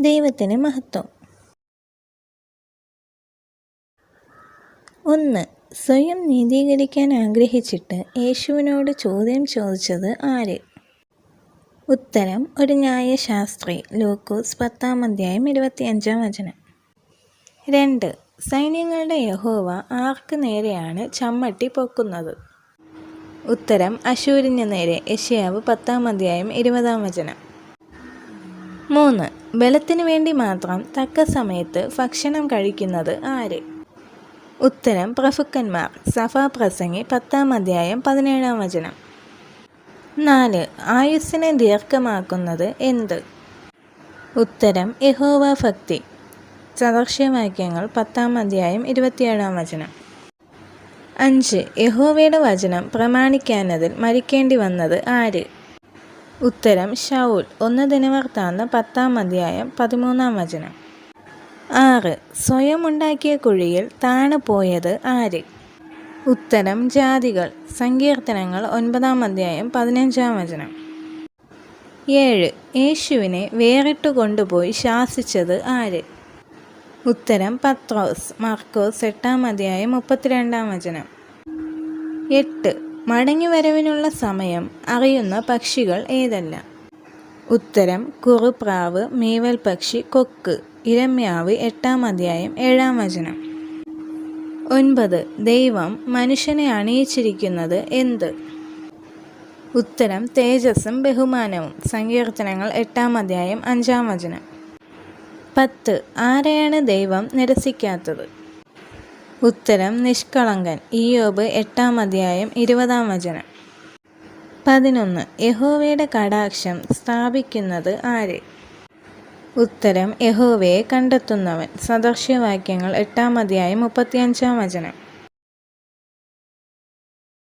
ദൈവത്തിന് മഹത്വം. 1. സ്വയം നീതീകരിക്കാൻ ആഗ്രഹിച്ചിട്ട് യേശുവിനോട് ചോദ്യം ചോദിച്ചത് ആര്? ഉത്തരം: ഒരു ന്യായശാസ്ത്രി. ലൂക്കോസ് 10:25. 2. സൈന്യങ്ങളുടെ യഹോവ ആർക്ക് നേരെയാണ് ചമ്മട്ടി പൊക്കുന്നത്? ഉത്തരം: അശൂരിന് നേരെ. യെശയ്യാവ് 10:20. 3. ബലത്തിനു വേണ്ടി മാത്രം തക്ക സമയത്ത് ഭക്ഷണം കഴിക്കുന്നത് ആര്? ഉത്തരം: പ്രഭുക്കന്മാർ. സഭാപ്രസംഗി 10:17. 4. ആയുസ്സിനെ ദീർഘമാക്കുന്നത് എന്ത്? ഉത്തരം: യഹോവാഭക്തി. സദൃശവാക്യങ്ങൾ 10:27. 5. യഹോവയുടെ വചനം പ്രമാണിക്കാഞ്ഞതിൽ മരിക്കേണ്ടി വന്നത് ആര്? ഉത്തരം: ശൗൽ. 1 ദിനവൃത്താന്തം 10:13. 6. സ്വയം ഉണ്ടാക്കിയ കുഴിയിൽ താണു പോയത് ആര്? ഉത്തരം: ജാതികൾ. സങ്കീർത്തനങ്ങൾ 9:15. 7. യേശുവിനെ വേറിട്ടു കൊണ്ടുപോയി ശാസിച്ചത് ആര്? ഉത്തരം: പത്രോസ്. മർക്കോസ് 8:32. 8. മടങ്ങിവരവിനുള്ള സമയം അറിയുന്ന പക്ഷികൾ ഏതെല്ലാം? ഉത്തരം: കുറുപ്രാവ്, മീവൽ പക്ഷി, കൊക്ക്. ഇരമ്യാവ് 8:7. 9. ദൈവം മനുഷ്യനെ അണിയിച്ചിരിക്കുന്നത് എന്ത്? ഉത്തരം: തേജസ്സും ബഹുമാനവും. സങ്കീർത്തനങ്ങൾ 8:5. 10. ആരെയാണ് ദൈവം നിരസിക്കാത്തത്? ഉത്തരം: നിഷ്കളങ്കൻ. ഇയ്യോബ് 8:20. 11. യഹോവയുടെ കടാക്ഷം സ്ഥാപിക്കുന്നത് ആര്? ഉത്തരം: യഹോവയെ കണ്ടെത്തുന്നവൻ. സദൃശവാക്യങ്ങൾ 8:35.